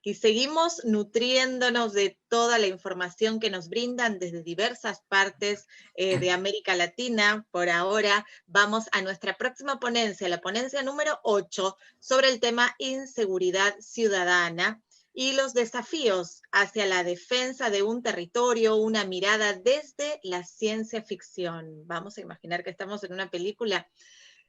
y seguimos nutriéndonos de toda la información que nos brindan desde diversas partes de América Latina. Por ahora vamos a nuestra próxima ponencia, la ponencia número 8, sobre el tema inseguridad ciudadana y los desafíos hacia la defensa de un territorio, una mirada desde la ciencia ficción. Vamos a imaginar que estamos en una película.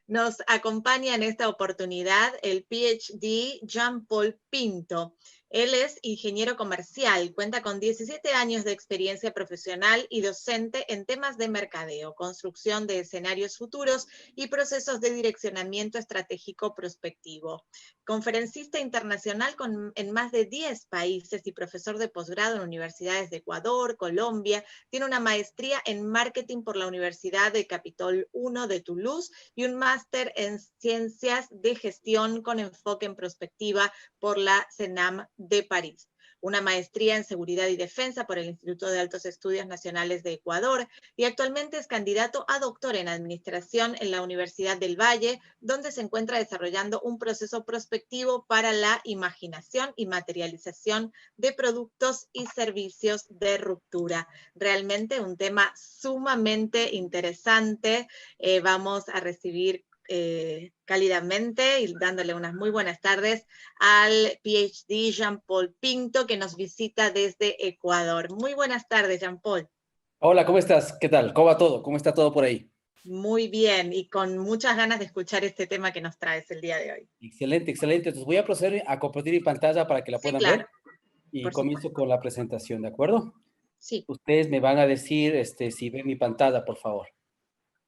Nos acompaña en esta oportunidad el PhD Jean-Paul Pinto. Él es ingeniero comercial, cuenta con 17 años de experiencia profesional y docente en temas de mercadeo, construcción de escenarios futuros y procesos de direccionamiento estratégico prospectivo. Conferencista internacional en más de 10 países y profesor de posgrado en universidades de Ecuador, Colombia. Tiene una maestría en marketing por la Universidad de Capitol I de Toulouse y un máster en ciencias de gestión con enfoque en prospectiva por la CENAM de París, una maestría en seguridad y defensa por el Instituto de Altos Estudios Nacionales de Ecuador, y actualmente es candidato a doctor en administración en la Universidad del Valle, donde se encuentra desarrollando un proceso prospectivo para la imaginación y materialización de productos y servicios de ruptura. Realmente un tema sumamente interesante. Vamos a recibir cálidamente y dándole unas muy buenas tardes al PhD Jean-Paul Pinto, que nos visita desde Ecuador. Muy buenas tardes, Jean-Paul. Hola, ¿cómo estás? ¿Qué tal? ¿Cómo va todo? ¿Cómo está todo por ahí? Muy bien, y con muchas ganas de escuchar este tema que nos traes el día de hoy. Excelente, excelente. Entonces voy a proceder a compartir mi pantalla para que la Sí, puedan claro, ver y por comienzo supuesto. con la presentación, ¿de acuerdo? Sí, Ustedes me van a decir si ven mi pantalla, por favor.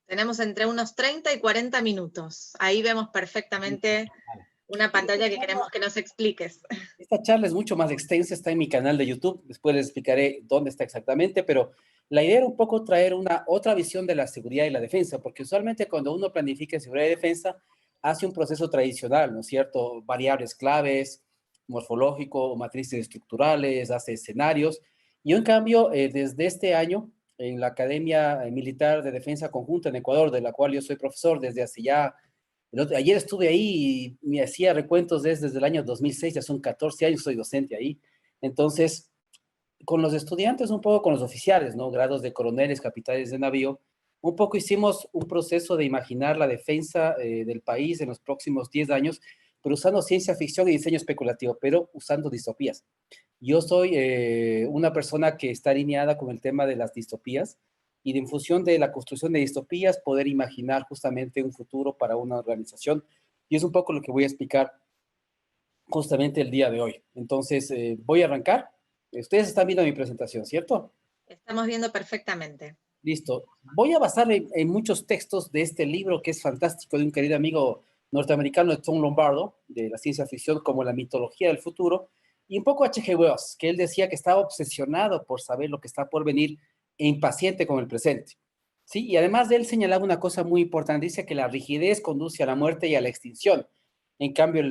tenemos entre unos 30 y 40 minutos. Ahí vemos Listo. perfectamente Vale. una Y pantalla que queremos que nos expliques. esta charla es mucho más extensa, está en mi canal de YouTube, después les explicaré dónde está exactamente, pero la idea era un poco traer una otra visión de la seguridad y la defensa, porque usualmente cuando uno planifica seguridad y defensa, hace un proceso tradicional, ¿no es cierto? Variables claves, morfológico, matrices estructurales, hace escenarios. Yo, en cambio, desde este año, en la Academia Militar de Defensa Conjunta en Ecuador, de la cual yo soy profesor desde hace ya ayer estuve ahí y me hacía recuentos desde el año 2006, ya son 14 años, soy docente ahí. Entonces, con los estudiantes, un poco con los oficiales, ¿no? Grados de coroneles, capitanes de navío, un poco hicimos un proceso de imaginar la defensa del país en los próximos 10 años, pero usando ciencia ficción y diseño especulativo, pero usando distopías. Yo soy una persona que está alineada con el tema de las distopías y en función de la construcción de distopías poder imaginar justamente un futuro para una organización. Y es un poco lo que voy a explicar justamente el día de hoy. Entonces, voy a arrancar. Ustedes están viendo mi presentación, ¿cierto? Estamos viendo perfectamente. Listo. Voy a basar en muchos textos de este libro que es fantástico de un querido amigo norteamericano de Tom Lombardo, de la ciencia ficción como la mitología del futuro, y un poco H.G. Wells, que él decía que estaba obsesionado por saber lo que está por venir e impaciente con el presente. ¿Sí? Y además de él señalaba una cosa muy importante, dice que la rigidez conduce a la muerte y a la extinción. En cambio,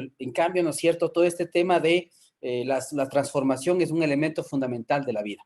¿no es cierto? Todo este tema de la transformación es un elemento fundamental de la vida.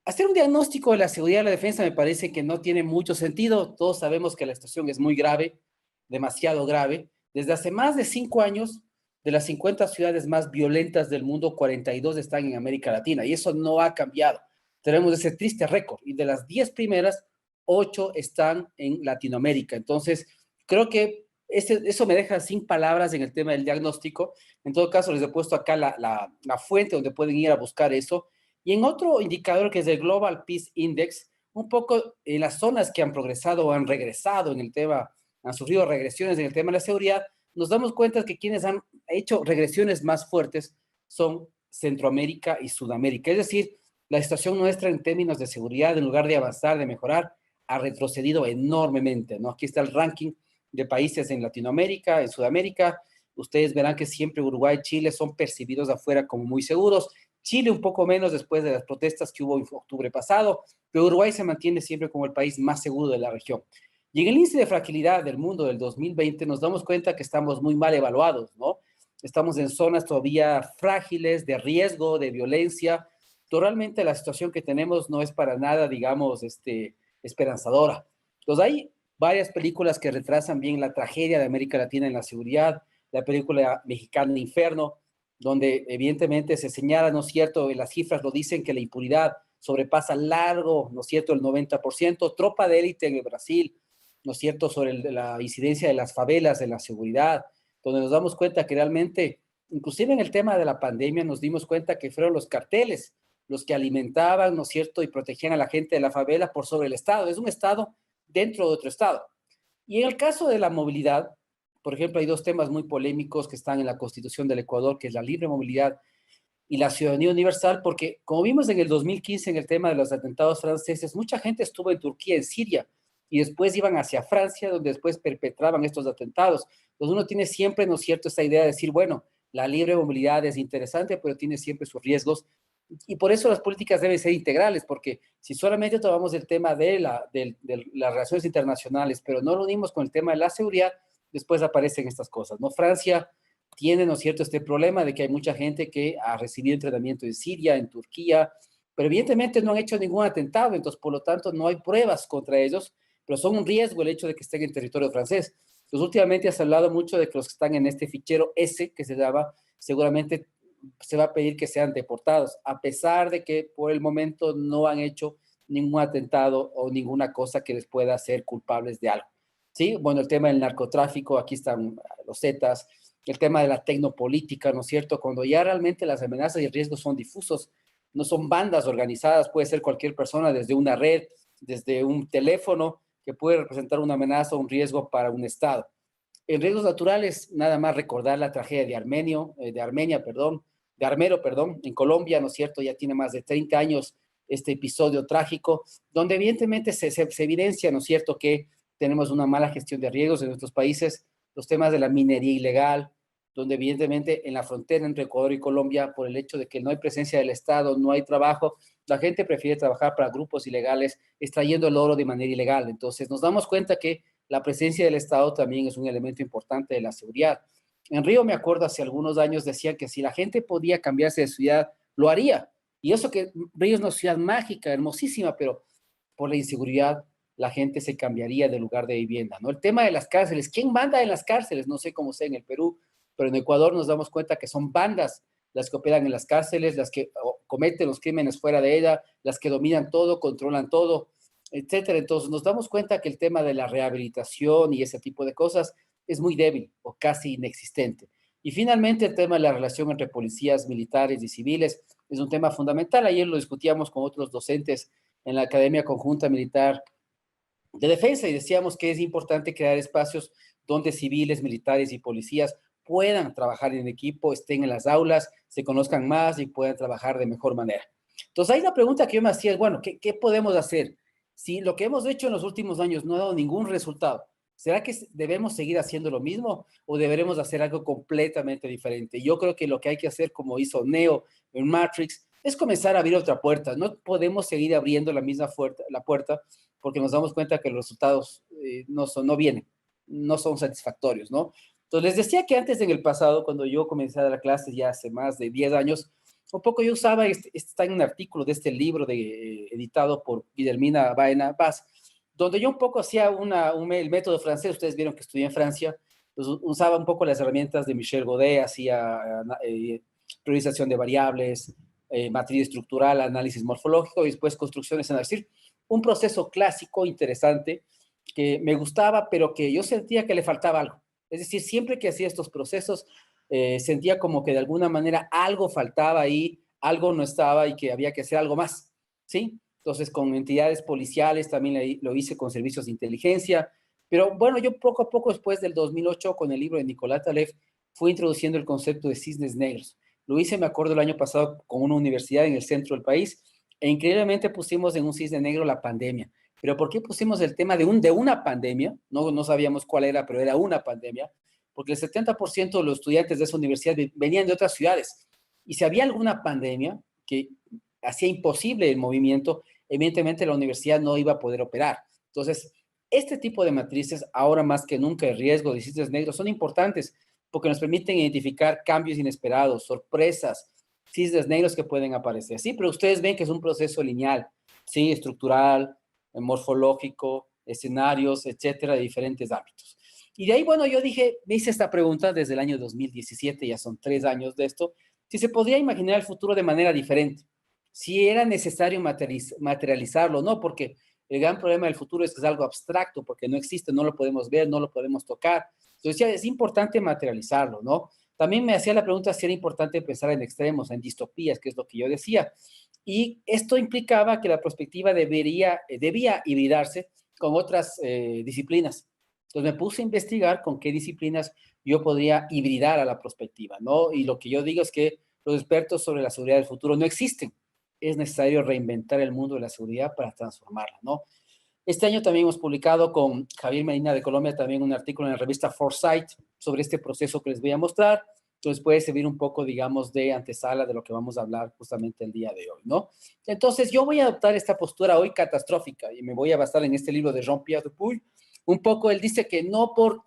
Hacer un diagnóstico de la seguridad y la defensa me parece que no tiene mucho sentido. Todos sabemos que la situación es muy grave, demasiado grave. Desde hace más de 5 años, de las 50 ciudades más violentas del mundo, 42 están en América Latina y eso no ha cambiado. Tenemos ese triste récord y de las 10 primeras, 8 están en Latinoamérica. Entonces, creo que eso me deja sin palabras en el tema del diagnóstico. En todo caso, les he puesto acá la fuente donde pueden ir a buscar eso. Y en otro indicador que es el Global Peace Index, un poco en las zonas que han progresado o han regresado en el tema, han sufrido regresiones en el tema de la seguridad, nos damos cuenta que quienes han hecho regresiones más fuertes son Centroamérica y Sudamérica. Es decir, la situación nuestra en términos de seguridad, en lugar de avanzar, de mejorar, ha retrocedido enormemente, ¿no? Aquí está el ranking de países en Latinoamérica, en Sudamérica. Ustedes verán que siempre Uruguay y Chile son percibidos afuera como muy seguros. Chile un poco menos después de las protestas que hubo en octubre pasado, pero Uruguay se mantiene siempre como el país más seguro de la región. Y en el índice de fragilidad del mundo del 2020 nos damos cuenta que estamos muy mal evaluados, ¿no? Estamos en zonas todavía frágiles, de riesgo, de violencia. Realmente la situación que tenemos no es para nada, digamos, esperanzadora. Entonces hay varias películas que retrasan bien la tragedia de América Latina en la seguridad, la película mexicana Inferno, donde evidentemente se señala, ¿no es cierto?, las cifras lo dicen, que la impunidad sobrepasa largo, ¿no es cierto?, el 90%, tropa de élite en el Brasil, ¿no es cierto?, sobre la incidencia de las favelas, de la seguridad, donde nos damos cuenta que realmente, inclusive en el tema de la pandemia, nos dimos cuenta que fueron los carteles los que alimentaban, ¿no es cierto?, y protegían a la gente de la favela por sobre el Estado. Es un Estado dentro de otro Estado. Y en el caso de la movilidad, por ejemplo, hay dos temas muy polémicos que están en la Constitución del Ecuador, que es la libre movilidad y la ciudadanía universal, porque como vimos en el 2015 en el tema de los atentados franceses, mucha gente estuvo en Turquía, en Siria, y después iban hacia Francia, donde después perpetraban estos atentados. Entonces uno tiene siempre, ¿no es cierto?, esta idea de decir, bueno, la libre movilidad es interesante, pero tiene siempre sus riesgos, y por eso las políticas deben ser integrales, porque si solamente tomamos el tema de las relaciones internacionales, pero no lo unimos con el tema de la seguridad, después aparecen estas cosas, ¿no? Francia tiene, ¿no es cierto?, este problema de que hay mucha gente que ha recibido entrenamiento en Siria, en Turquía, pero evidentemente no han hecho ningún atentado, entonces por lo tanto no hay pruebas contra ellos, pero son un riesgo el hecho de que estén en territorio francés. Entonces últimamente has hablado mucho de que los que están en este fichero S, que se daba, seguramente se va a pedir que sean deportados, a pesar de que por el momento no han hecho ningún atentado o ninguna cosa que les pueda hacer culpables de algo. Sí, bueno, el tema del narcotráfico, aquí están los Zetas, el tema de la tecnopolítica, ¿no es cierto? Cuando ya realmente las amenazas y el riesgo son difusos, no son bandas organizadas, puede ser cualquier persona desde una red, desde un teléfono, que puede representar una amenaza o un riesgo para un Estado. En riesgos naturales, nada más recordar la tragedia de Armero, perdón, en Colombia, ¿no es cierto? Ya tiene más de 30 años este episodio trágico, donde evidentemente se evidencia, ¿no es cierto?, que tenemos una mala gestión de riesgos en nuestros países, los temas de la minería ilegal, donde evidentemente en la frontera entre Ecuador y Colombia, por el hecho de que no hay presencia del Estado, no hay trabajo, la gente prefiere trabajar para grupos ilegales, extrayendo el oro de manera ilegal. Entonces nos damos cuenta que la presencia del Estado también es un elemento importante de la seguridad. En Río, me acuerdo, hace algunos años decían que si la gente podía cambiarse de ciudad, lo haría. Y eso que Río es una ciudad mágica, hermosísima, pero por la inseguridad la gente se cambiaría de lugar de vivienda, ¿no? El tema de las cárceles, ¿quién manda en las cárceles? No sé cómo sea en el Perú, pero en Ecuador nos damos cuenta que son bandas las que operan en las cárceles, las que cometen los crímenes fuera de ella, las que dominan todo, controlan todo, etcétera. Entonces nos damos cuenta que el tema de la rehabilitación y ese tipo de cosas es muy débil o casi inexistente. Y finalmente el tema de la relación entre policías militares y civiles es un tema fundamental. Ayer lo discutíamos con otros docentes en la Academia Conjunta Militar de Defensa y decíamos que es importante crear espacios donde civiles, militares y policías puedan trabajar en equipo, estén en las aulas, se conozcan más y puedan trabajar de mejor manera. Entonces, ahí la pregunta que yo me hacía es, bueno, ¿qué podemos hacer? Si lo que hemos hecho en los últimos años no ha dado ningún resultado, ¿será que debemos seguir haciendo lo mismo o deberemos hacer algo completamente diferente? Yo creo que lo que hay que hacer, como hizo Neo en Matrix, es comenzar a abrir otra puerta. No podemos seguir abriendo la puerta porque nos damos cuenta que los resultados no vienen, no son satisfactorios, ¿no? Entonces, les decía que antes en el pasado, cuando yo comencé a dar clases ya hace más de 10 años, un poco yo usaba, está en un artículo de este libro editado por Guillermina Baena Paz, donde yo un poco hacía el método francés. Ustedes vieron que estudié en Francia, pues usaba un poco las herramientas de Michel Godet, hacía priorización de variables, matriz estructural, análisis morfológico y después construcciones, es decir, un proceso clásico interesante que me gustaba, pero que yo sentía que le faltaba algo. Es decir, siempre que hacía estos procesos, sentía como que de alguna manera algo faltaba ahí, algo no estaba y que había que hacer algo más, ¿sí? Entonces, con entidades policiales también lo hice con servicios de inteligencia, pero bueno, yo poco a poco, después del 2008, con el libro de Nicolás Taleb, fui introduciendo el concepto de cisnes negros. Lo hice, me acuerdo, el año pasado con una universidad en el centro del país, e increíblemente pusimos en un cisne negro la pandemia. ¿Pero por qué pusimos el tema de una pandemia? No sabíamos cuál era, pero era una pandemia, porque el 70% de los estudiantes de esa universidad venían de otras ciudades. Y si había alguna pandemia que hacía imposible el movimiento, evidentemente la universidad no iba a poder operar. Entonces, este tipo de matrices, ahora más que nunca, el riesgo de cisnes negros, son importantes porque nos permiten identificar cambios inesperados, sorpresas, cisnes negros que pueden aparecer. Sí, pero ustedes ven que es un proceso lineal, sí, estructural, morfológico, escenarios, etcétera, de diferentes ámbitos. Y de ahí, bueno, yo dije, me hice esta pregunta desde el año 2017, ya son 3 años de esto, si se podía imaginar el futuro de manera diferente, si era necesario materializarlo, ¿no? Porque el gran problema del futuro es que es algo abstracto, porque no existe, no lo podemos ver, no lo podemos tocar. Entonces ya es importante materializarlo, ¿no? También me hacía la pregunta si era importante pensar en extremos, en distopías, que es lo que yo decía. Y esto implicaba que la perspectiva debía hibridarse con otras disciplinas. Entonces me puse a investigar con qué disciplinas yo podría hibridar a la perspectiva, ¿no? Y lo que yo digo es que los expertos sobre la seguridad del futuro no existen. Es necesario reinventar el mundo de la seguridad para transformarla, ¿no? Este año también hemos publicado con Javier Medina de Colombia también un artículo en la revista Foresight sobre este proceso que les voy a mostrar. Entonces puede servir un poco, digamos, de antesala de lo que vamos a hablar justamente el día de hoy, ¿no? Entonces yo voy a adoptar esta postura hoy catastrófica y me voy a basar en este libro de Jean-Pierre Dupuy. Un poco él dice que no por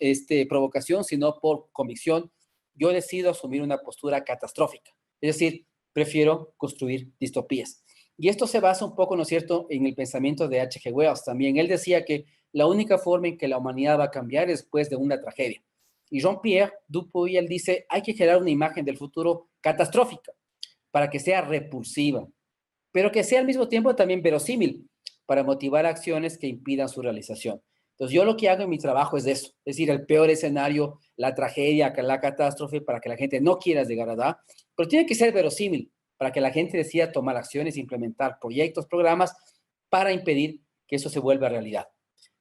provocación, sino por convicción, yo decido asumir una postura catastrófica. Es decir, prefiero construir distopías. Y esto se basa un poco, ¿no es cierto?, en el pensamiento de H.G. Wells también. Él decía que la única forma en que la humanidad va a cambiar es después de una tragedia. Y Jean-Pierre Dupuy, él dice, hay que generar una imagen del futuro catastrófica para que sea repulsiva, pero que sea al mismo tiempo también verosímil para motivar acciones que impidan su realización. Entonces, yo lo que hago en mi trabajo es eso, es decir, el peor escenario, la tragedia, la catástrofe, para que la gente no quiera llegar a dar, pero tiene que ser verosímil para que la gente decida tomar acciones, implementar proyectos, programas, para impedir que eso se vuelva realidad.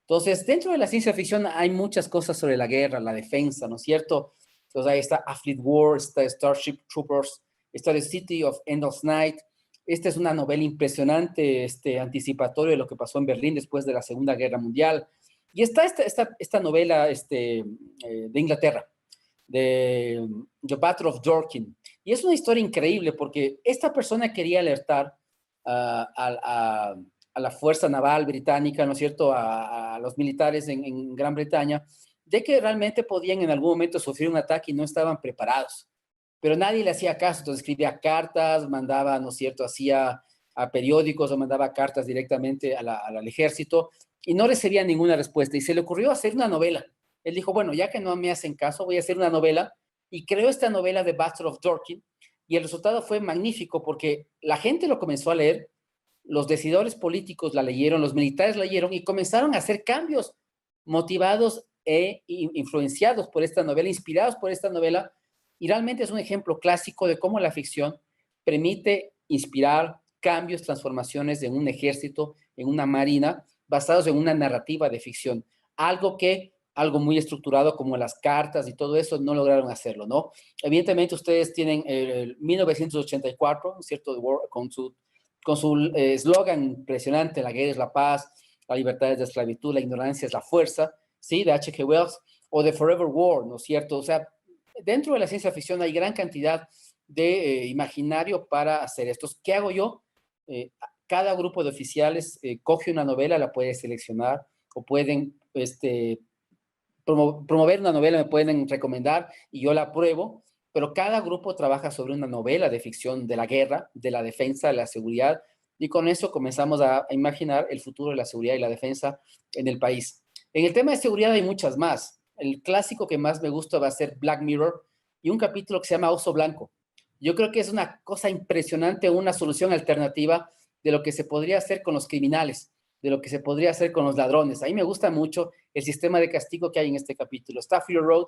Entonces, dentro de la ciencia ficción hay muchas cosas sobre la guerra, la defensa, ¿no es cierto? Entonces, ahí está A Fleet War, está Starship Troopers, está The City of Endless Night. Esta es una novela impresionante, anticipatorio de lo que pasó en Berlín después de la Segunda Guerra Mundial. Y está esta novela de Inglaterra, de The Battle of Dorking. Y es una historia increíble porque esta persona quería alertar a la fuerza naval británica, ¿no es cierto?, a los militares en Gran Bretaña, de que realmente podían en algún momento sufrir un ataque y no estaban preparados. Pero nadie le hacía caso, entonces escribía cartas, mandaba, ¿no es cierto?, hacía a periódicos o mandaba cartas directamente al ejército y no recibía ninguna respuesta. Y se le ocurrió hacer una novela. Él dijo, bueno, ya que no me hacen caso, voy a hacer una novela. Y creó esta novela de Battle of Dorking. Y el resultado fue magnífico porque la gente lo comenzó a leer, los decidores políticos la leyeron, los militares la leyeron y comenzaron a hacer cambios motivados e influenciados por esta novela, inspirados por esta novela. Y realmente es un ejemplo clásico de cómo la ficción permite inspirar cambios, transformaciones en un ejército, en una marina, basados en una narrativa de ficción. Algo muy estructurado como las cartas y todo eso no lograron hacerlo, ¿no? Evidentemente ustedes tienen el 1984, ¿cierto? Con su eslogan impresionante, la guerra es la paz, la libertad es la esclavitud, la ignorancia es la fuerza, ¿sí? De H.G. Wells, o de Forever War, ¿no es cierto? O sea, dentro de la ciencia ficción hay gran cantidad de imaginario para hacer esto. ¿Qué hago yo? Cada grupo de oficiales coge una novela, la puede seleccionar o pueden promover una novela, me pueden recomendar y yo la apruebo, pero cada grupo trabaja sobre una novela de ficción de la guerra, de la defensa, de la seguridad, y con eso comenzamos a imaginar el futuro de la seguridad y la defensa en el país. En el tema de seguridad hay muchas más. El clásico que más me gusta va a ser Black Mirror y un capítulo que se llama Oso Blanco. Yo creo que es una cosa impresionante, una solución alternativa de lo que se podría hacer con los criminales, de lo que se podría hacer con los ladrones. A mí me gusta mucho el sistema de castigo que hay en este capítulo. Está Fury Road,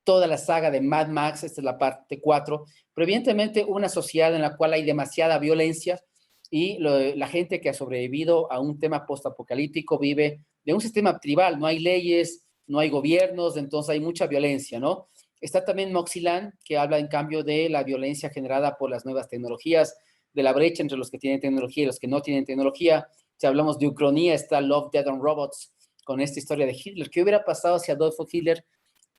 toda la saga de Mad Max, esta es la parte 4, pero evidentemente una sociedad en la cual hay demasiada violencia y la gente que ha sobrevivido a un tema postapocalíptico vive de un sistema tribal, no hay leyes, no hay gobiernos, entonces hay mucha violencia, ¿no? Está también Moxyland, que habla en cambio de la violencia generada por las nuevas tecnologías, de la brecha entre los que tienen tecnología y los que no tienen tecnología. Si hablamos de Ucronía, está Love, Death and Robots, con esta historia de Hitler. ¿Qué hubiera pasado si Adolfo Hitler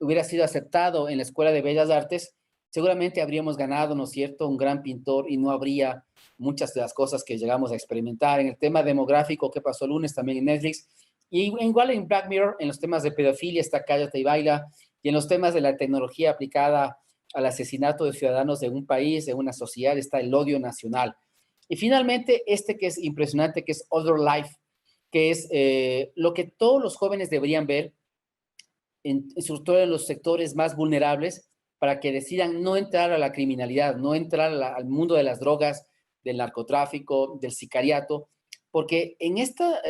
hubiera sido aceptado en la Escuela de Bellas Artes? Seguramente habríamos ganado, ¿no es cierto?, un gran pintor y no habría muchas de las cosas que llegamos a experimentar. En el tema demográfico que pasó el lunes también en Netflix, y igual en Black Mirror, en los temas de pedofilia está Cállate y Baila, y en los temas de la tecnología aplicada al asesinato de ciudadanos de un país, de una sociedad, está el odio nacional. Y finalmente, que es impresionante, que es Other Life, que es lo que todos los jóvenes deberían ver, sobre todo en los sectores más vulnerables, para que decidan no entrar a la criminalidad, no entrar al mundo de las drogas, del narcotráfico, del sicariato, porque en esta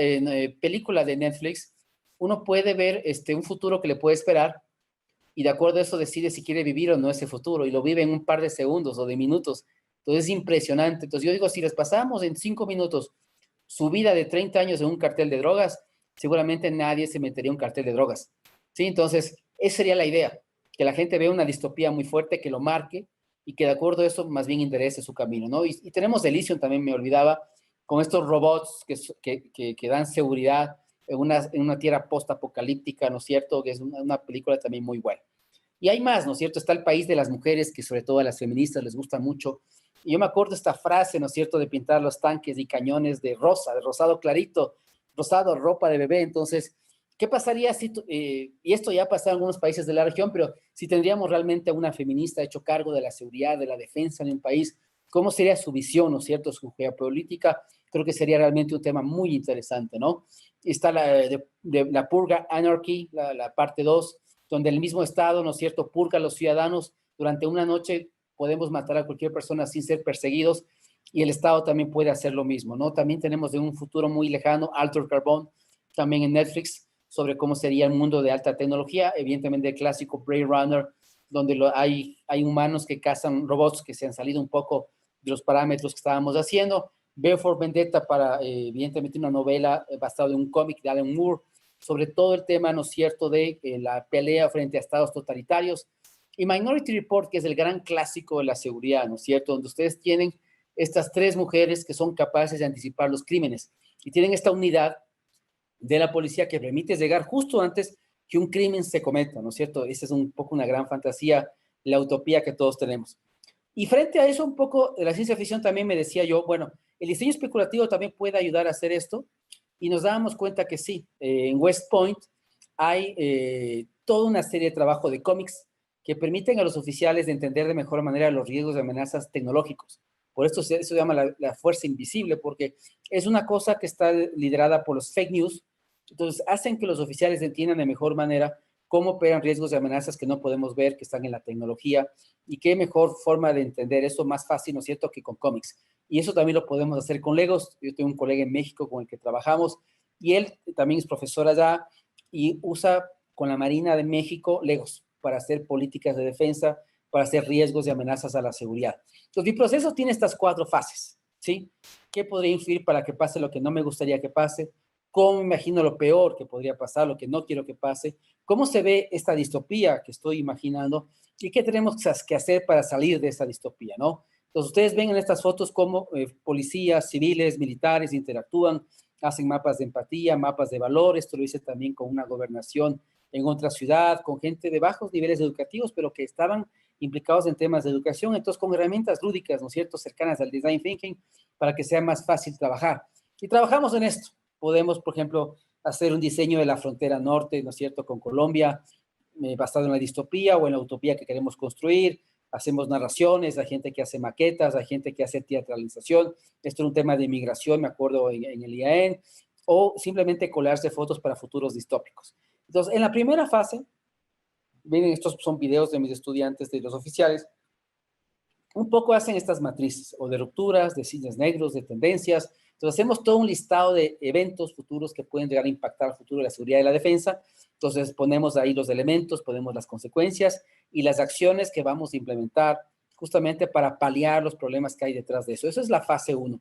película de Netflix uno puede ver un futuro que le puede esperar y de acuerdo a eso decide si quiere vivir o no ese futuro y lo vive en un par de segundos o de minutos. Entonces es impresionante. Entonces yo digo, si les pasamos en 5 minutos su vida de 30 años en un cartel de drogas, seguramente nadie se metería en un cartel de drogas. ¿Sí? Entonces, esa sería la idea, que la gente vea una distopía muy fuerte, que lo marque y que de acuerdo a eso más bien interese su camino, ¿no? Y tenemos Elysium, también me olvidaba, con estos robots que dan seguridad en una tierra post-apocalíptica, ¿no es cierto? Que es una película también muy buena. Y hay más, ¿no es cierto? Está El País de las Mujeres, que sobre todo a las feministas les gusta mucho. Y yo me acuerdo esta frase, ¿no es cierto?, de pintar los tanques y cañones de rosa, de rosado clarito, rosado, ropa de bebé. Entonces, ¿qué pasaría si, y esto ya ha pasado en algunos países de la región, pero si tendríamos realmente a una feminista hecho cargo de la seguridad, de la defensa en un país, ¿cómo sería su visión, ¿no es cierto?, su geopolítica? Creo que sería realmente un tema muy interesante, ¿no? Está de la Purga Anarchy, la parte 2, donde el mismo Estado, ¿no es cierto?, purga a los ciudadanos durante una noche. Podemos matar a cualquier persona sin ser perseguidos y el Estado también puede hacer lo mismo, ¿no? También tenemos de un futuro muy lejano Altered Carbon, también en Netflix, sobre cómo sería el mundo de alta tecnología, evidentemente el clásico Blade Runner, donde hay humanos que cazan robots que se han salido un poco de los parámetros que estábamos haciendo. V for Vendetta, evidentemente una novela basada en un cómic de Alan Moore, sobre todo el tema, ¿no es cierto?, de la pelea frente a estados totalitarios. Y Minority Report, que es el gran clásico de la seguridad, ¿no es cierto?, donde ustedes tienen estas 3 mujeres que son capaces de anticipar los crímenes y tienen esta unidad de la policía que permite llegar justo antes que un crimen se cometa, ¿no es cierto? Esa es un poco una gran fantasía, la utopía que todos tenemos. Y frente a eso, un poco de la ciencia ficción también me decía yo, bueno, el diseño especulativo también puede ayudar a hacer esto, y nos dábamos cuenta que sí, en West Point hay toda una serie de trabajo de cómics que permiten a los oficiales de entender de mejor manera los riesgos de amenazas tecnológicos. Por esto se llama la fuerza invisible, porque es una cosa que está liderada por los fake news. Entonces hacen que los oficiales entiendan de mejor manera cómo operan riesgos y amenazas que no podemos ver, que están en la tecnología, y qué mejor forma de entender eso más fácil, ¿no es cierto?, que con cómics. Y eso también lo podemos hacer con Legos. Yo tengo un colega en México con el que trabajamos y él también es profesor allá y usa con la Marina de México Legos para hacer políticas de defensa, para hacer riesgos y amenazas a la seguridad. Entonces, mi proceso tiene estas 4 fases, ¿sí? ¿Qué podría influir para que pase lo que no me gustaría que pase? ¿Cómo me imagino lo peor que podría pasar, lo que no quiero que pase? ¿Cómo se ve esta distopía que estoy imaginando? ¿Y qué tenemos que hacer para salir de esta distopía, no? Entonces, ustedes ven en estas fotos cómo policías, civiles, militares interactúan, hacen mapas de empatía, mapas de valores. Esto lo hice también con una gobernación en otra ciudad, con gente de bajos niveles educativos, pero que estaban implicados en temas de educación, entonces con herramientas lúdicas, ¿no es cierto?, cercanas al design thinking, para que sea más fácil trabajar. Y trabajamos en esto. Podemos, por ejemplo, hacer un diseño de la frontera norte, ¿no es cierto?, con Colombia, basado en la distopía o en la utopía que queremos construir. Hacemos narraciones, hay gente que hace maquetas, hay gente que hace teatralización. Esto es un tema de inmigración, me acuerdo, en el IAEN, o simplemente colarse fotos para futuros distópicos. Entonces, en la primera fase, miren, estos son videos de mis estudiantes, de los oficiales, un poco hacen estas matrices, o de rupturas, de cisnes negros, de tendencias. Entonces, hacemos todo un listado de eventos futuros que pueden llegar a impactar el futuro de la seguridad y la defensa. Entonces, ponemos ahí los elementos, ponemos las consecuencias y las acciones que vamos a implementar justamente para paliar los problemas que hay detrás de eso. Eso es la fase 1.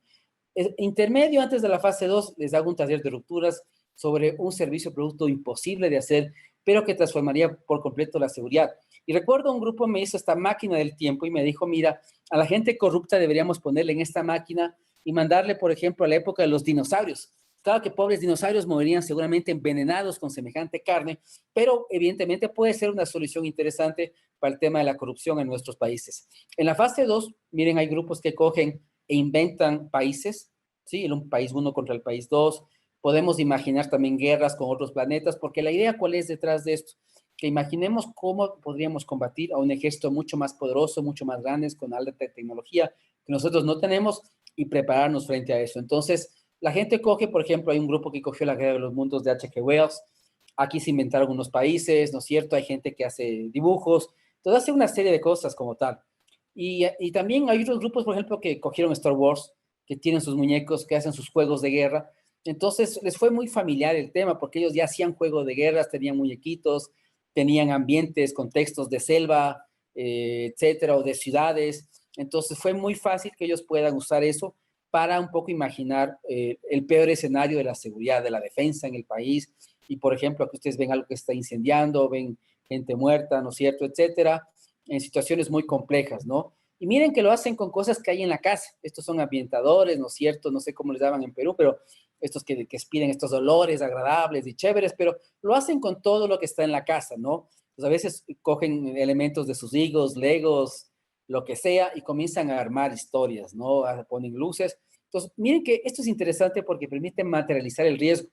Intermedio, antes de la fase 2, les hago un taller de rupturas sobre un servicio o producto imposible de hacer, pero que transformaría por completo la seguridad. Y recuerdo un grupo me hizo esta máquina del tiempo y me dijo, mira, a la gente corrupta deberíamos ponerle en esta máquina y mandarle, por ejemplo, a la época de los dinosaurios. Claro que pobres dinosaurios morirían seguramente envenenados con semejante carne, pero evidentemente puede ser una solución interesante para el tema de la corrupción en nuestros países. En la fase 2, miren, hay grupos que cogen e inventan países, ¿sí? Un país 1 contra el país 2. Podemos imaginar también guerras con otros planetas, porque la idea, ¿cuál es detrás de esto? Que imaginemos cómo podríamos combatir a un ejército mucho más poderoso, mucho más grande, con alta tecnología que nosotros no tenemos, y prepararnos frente a eso. Entonces, la gente coge, por ejemplo, hay un grupo que cogió la Guerra de los Mundos de H.G. Wells. Aquí se inventaron unos países, ¿no es cierto? Hay gente que hace dibujos, Entonces hace una serie de cosas como tal. Y también hay otros grupos, por ejemplo, que cogieron Star Wars, que tienen sus muñecos, que hacen sus juegos de guerra. Entonces les fue muy familiar el tema, porque ellos ya hacían juegos de guerras, tenían muñequitos, tenían ambientes, contextos de selva, etcétera, o de ciudades. Entonces fue muy fácil que ellos puedan usar eso para un poco imaginar el peor escenario de la seguridad, de la defensa en el país. Y, por ejemplo, aquí ustedes ven algo que está incendiando, ven gente muerta, ¿no es cierto?, etcétera, en situaciones muy complejas, ¿no? Y miren que lo hacen con cosas que hay en la casa. Estos son ambientadores, ¿no es cierto? No sé cómo les llaman en Perú, pero estos que expiden estos olores agradables y chéveres, pero lo hacen con todo lo que está en la casa, ¿no? Pues a veces cogen elementos de sus higos, legos, lo que sea, y comienzan a armar historias, ¿no? Ponen luces. Entonces, miren que esto es interesante porque permite materializar el riesgo,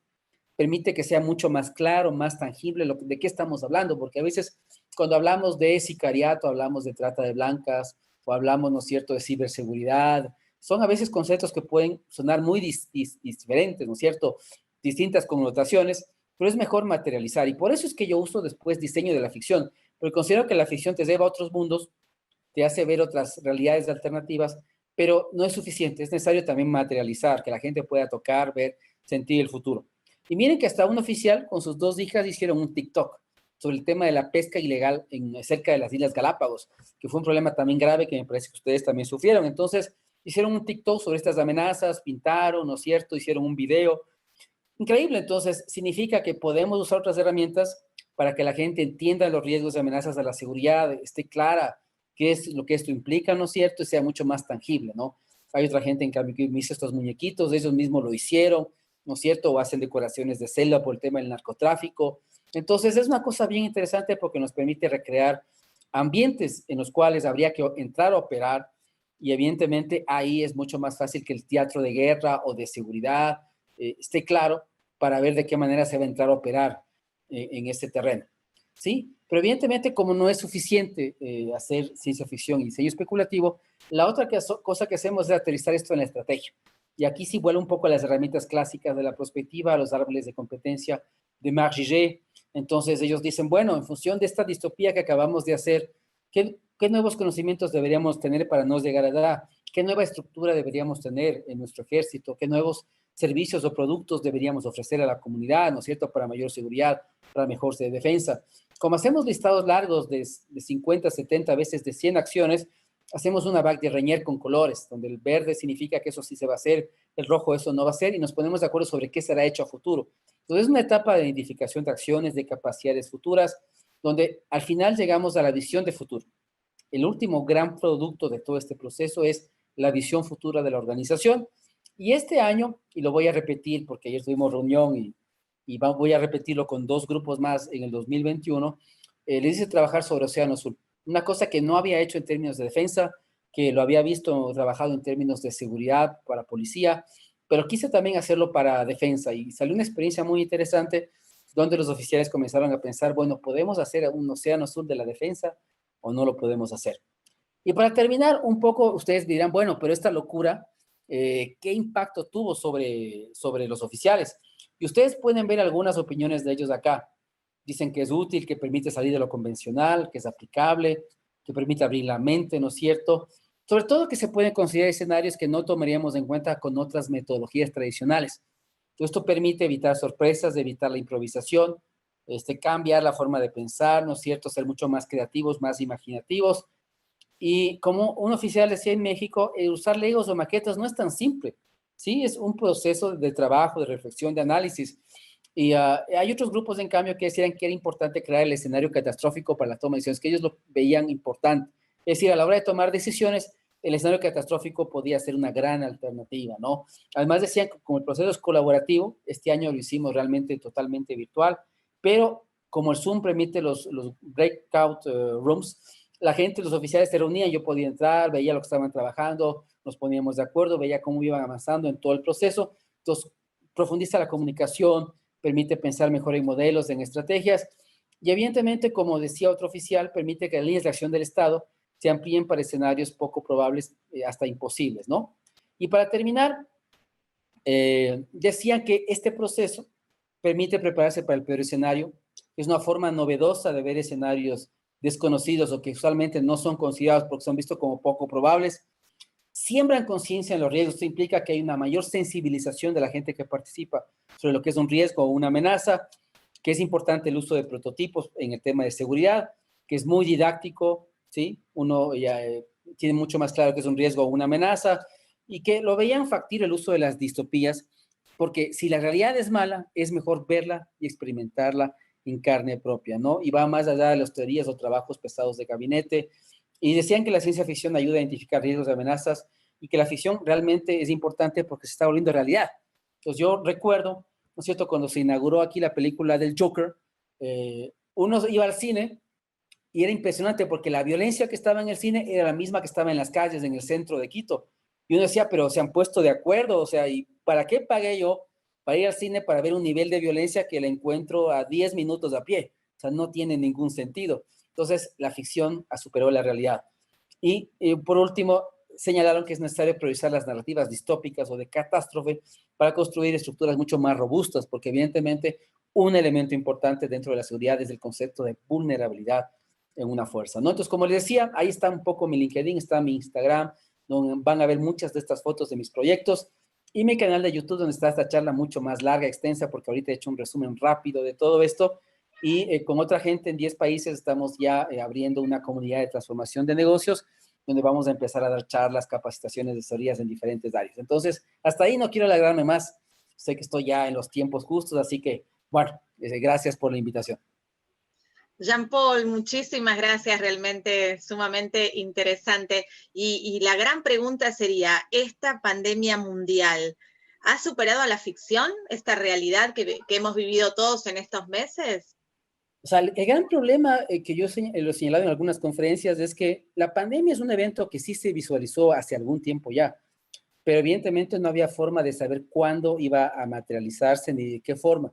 permite que sea mucho más claro, más tangible de qué estamos hablando, porque a veces cuando hablamos de sicariato, hablamos de trata de blancas, o hablamos, ¿no es cierto?, de ciberseguridad, son a veces conceptos que pueden sonar muy diferentes, ¿no es cierto?, distintas connotaciones, pero es mejor materializar, y por eso es que yo uso después diseño de la ficción, porque considero que la ficción te lleva a otros mundos, te hace ver otras realidades alternativas, pero no es suficiente, es necesario también materializar, que la gente pueda tocar, ver, sentir el futuro. Y miren que hasta un oficial con sus dos hijas hicieron un TikTok sobre el tema de la pesca ilegal cerca de las Islas Galápagos, que fue un problema también grave que me parece que ustedes también sufrieron. Entonces, hicieron un TikTok sobre estas amenazas, pintaron, ¿no es cierto?, hicieron un video. Increíble, entonces, significa que podemos usar otras herramientas para que la gente entienda los riesgos y amenazas a la seguridad, esté clara qué es lo que esto implica, ¿no es cierto?, y sea mucho más tangible, ¿no? Hay otra gente, en cambio, que me hizo estos muñequitos, ellos mismos lo hicieron, ¿no es cierto?, o hacen decoraciones de selva por el tema del narcotráfico. Entonces, es una cosa bien interesante porque nos permite recrear ambientes en los cuales habría que entrar a operar, y evidentemente ahí es mucho más fácil que el teatro de guerra o de seguridad esté claro para ver de qué manera se va a entrar a operar en este terreno. ¿Sí? Pero evidentemente, como no es suficiente hacer ciencia ficción y diseño especulativo, la otra cosa que hacemos es aterrizar esto en la estrategia. Y aquí sí vuelve un poco a las herramientas clásicas de la prospectiva, a los árboles de competencia de Marc Gigé. Entonces ellos dicen, bueno, en función de esta distopía que acabamos de hacer, ¿qué nuevos conocimientos deberíamos tener para no llegar a edad? ¿Qué nueva estructura deberíamos tener en nuestro ejército? ¿Qué nuevos servicios o productos deberíamos ofrecer a la comunidad, ¿no es cierto?, para mayor seguridad, para mejor defensa? Como hacemos listados largos de 50, 70, a veces de 100 acciones, hacemos una back de Reñer con colores, donde el verde significa que eso sí se va a hacer, el rojo eso no va a ser, y nos ponemos de acuerdo sobre qué será hecho a futuro. Entonces es una etapa de identificación de acciones, de capacidades futuras, donde al final llegamos a la visión de futuro. El último gran producto de todo este proceso es la visión futura de la organización. Y este año, y lo voy a repetir porque ayer tuvimos reunión voy a repetirlo con dos grupos más en el 2021, les hice trabajar sobre Océano Azul. Una cosa que no había hecho en términos de defensa, que lo había visto trabajado en términos de seguridad para policía, pero quise también hacerlo para defensa y salió una experiencia muy interesante donde los oficiales comenzaron a pensar, bueno, ¿podemos hacer un Océano Azul de la defensa o no lo podemos hacer? Y para terminar, un poco ustedes dirán, bueno, pero esta locura, ¿qué impacto tuvo sobre los oficiales? Y ustedes pueden ver algunas opiniones de ellos acá. Dicen que es útil, que permite salir de lo convencional, que es aplicable, que permite abrir la mente, ¿no es cierto? Sobre todo que se pueden considerar escenarios que no tomaríamos en cuenta con otras metodologías tradicionales. Esto permite evitar sorpresas, evitar la improvisación, cambiar la forma de pensar, ¿no es cierto? Ser mucho más creativos, más imaginativos. Y como un oficial decía en México, usar legos o maquetas no es tan simple, ¿sí? Es un proceso de trabajo, de reflexión, de análisis. Y hay otros grupos, en cambio, que decían que era importante crear el escenario catastrófico para la toma de decisiones, que ellos lo veían importante. Es decir, a la hora de tomar decisiones, el escenario catastrófico podía ser una gran alternativa, ¿no? Además decían que como el proceso es colaborativo, este año lo hicimos realmente totalmente virtual, pero como el Zoom permite los breakout rooms, la gente, los oficiales se reunían, yo podía entrar, veía lo que estaban trabajando, nos poníamos de acuerdo, veía cómo iban avanzando en todo el proceso. Entonces, profundiza la comunicación, permite pensar mejor en modelos, en estrategias, y evidentemente, como decía otro oficial, permite que las líneas de acción del Estado se amplíen para escenarios poco probables, hasta imposibles, ¿no? Y para terminar, decían que este proceso permite prepararse para el peor escenario, es una forma novedosa de ver escenarios desconocidos o que usualmente no son considerados porque son vistos como poco probables, siembran conciencia en los riesgos. Esto implica que hay una mayor sensibilización de la gente que participa sobre lo que es un riesgo o una amenaza, que es importante el uso de prototipos en el tema de seguridad, que es muy didáctico, ¿sí? Uno ya tiene mucho más claro que es un riesgo o una amenaza, y que lo veían factible el uso de las distopías, porque si la realidad es mala, es mejor verla y experimentarla en carne propia, ¿no? Y va más allá de las teorías o trabajos pesados de gabinete. Y decían que la ciencia ficción ayuda a identificar riesgos y amenazas y que la ficción realmente es importante porque se está volviendo realidad. Entonces yo recuerdo, ¿no es cierto?, cuando se inauguró aquí la película del Joker, uno iba al cine y era impresionante porque la violencia que estaba en el cine era la misma que estaba en las calles, en el centro de Quito. Y uno decía, pero se han puesto de acuerdo, o sea, ¿y para qué pagué yo para ir al cine para ver un nivel de violencia que la encuentro a 10 minutos a pie? O sea, no tiene ningún sentido. Entonces, la ficción superó la realidad. Y por último, señalaron que es necesario priorizar las narrativas distópicas o de catástrofe para construir estructuras mucho más robustas, porque evidentemente un elemento importante dentro de la seguridad es el concepto de vulnerabilidad en una fuerza, ¿no? Entonces, como les decía, ahí está un poco mi LinkedIn, está mi Instagram, donde van a ver muchas de estas fotos de mis proyectos, y mi canal de YouTube, donde está esta charla mucho más larga, extensa, porque ahorita he hecho un resumen rápido de todo esto, y con otra gente en 10 países estamos ya abriendo una comunidad de transformación de negocios, donde vamos a empezar a dar charlas, capacitaciones, asesorías en diferentes áreas. Entonces, hasta ahí no quiero alargarme más, sé que estoy ya en los tiempos justos, así que, bueno, gracias por la invitación. Jean-Paul, muchísimas gracias, realmente sumamente interesante. Y la gran pregunta sería, ¿esta pandemia mundial ha superado a la ficción, esta realidad que hemos vivido todos en estos meses? O sea, el gran problema que yo lo he señalado en algunas conferencias es que la pandemia es un evento que sí se visualizó hace algún tiempo ya, pero evidentemente no había forma de saber cuándo iba a materializarse ni de qué forma.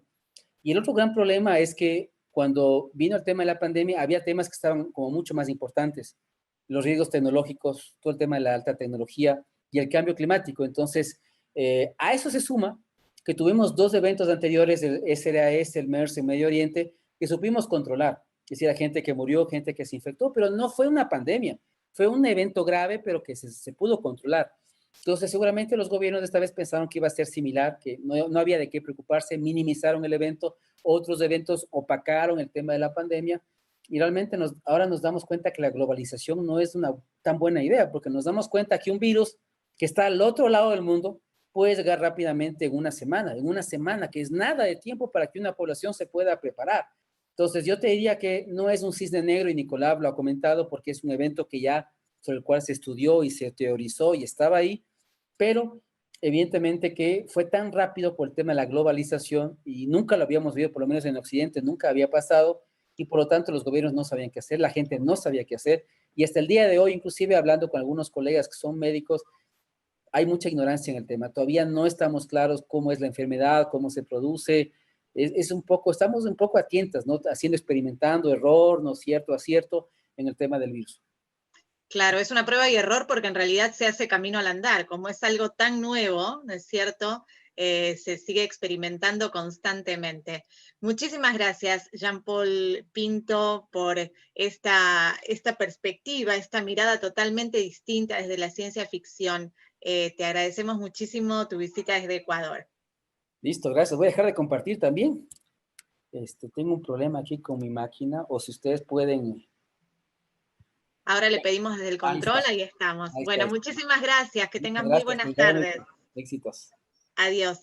Y el otro gran problema es que cuando vino el tema de la pandemia, había temas que estaban como mucho más importantes. Los riesgos tecnológicos, todo el tema de la alta tecnología y el cambio climático. Entonces, a eso se suma que tuvimos dos eventos anteriores, el SRAS, el MERS en Medio Oriente, que supimos controlar. Es decir, gente que murió, gente que se infectó, pero no fue una pandemia. Fue un evento grave, pero que se pudo controlar. Entonces, seguramente los gobiernos esta vez pensaron que iba a ser similar, que no había de qué preocuparse, minimizaron el evento, otros eventos opacaron el tema de la pandemia, y realmente ahora nos damos cuenta que la globalización no es una tan buena idea, porque nos damos cuenta que un virus que está al otro lado del mundo puede llegar rápidamente en una semana, que es nada de tiempo para que una población se pueda preparar. Entonces, yo te diría que no es un cisne negro, y Nicolás lo ha comentado, porque es un evento que ya sobre el cual se estudió y se teorizó y estaba ahí, pero evidentemente que fue tan rápido por el tema de la globalización y nunca lo habíamos visto, por lo menos en Occidente, nunca había pasado, y por lo tanto los gobiernos no sabían qué hacer, la gente no sabía qué hacer, y hasta el día de hoy, inclusive hablando con algunos colegas que son médicos, hay mucha ignorancia en el tema, todavía no estamos claros cómo es la enfermedad, cómo se produce, estamos un poco a tientas, ¿no? Haciendo, experimentando, error, ¿no es cierto?, acierto en el tema del virus. Claro, es una prueba y error porque en realidad se hace camino al andar. Como es algo tan nuevo, ¿no es cierto? Se sigue experimentando constantemente. Muchísimas gracias, Jean-Paul Pinto, por esta perspectiva, esta mirada totalmente distinta desde la ciencia ficción. Te agradecemos muchísimo tu visita desde Ecuador. Listo, gracias. Voy a dejar de compartir también. Tengo un problema aquí con mi máquina, o si ustedes pueden. Ahora le pedimos desde el control, ahí estamos. Ahí está, Bueno, ahí está. muchísimas gracias, que Muchas tengan muy gracias, buenas que les vaya muy tardes. bien. Éxitos. Adiós.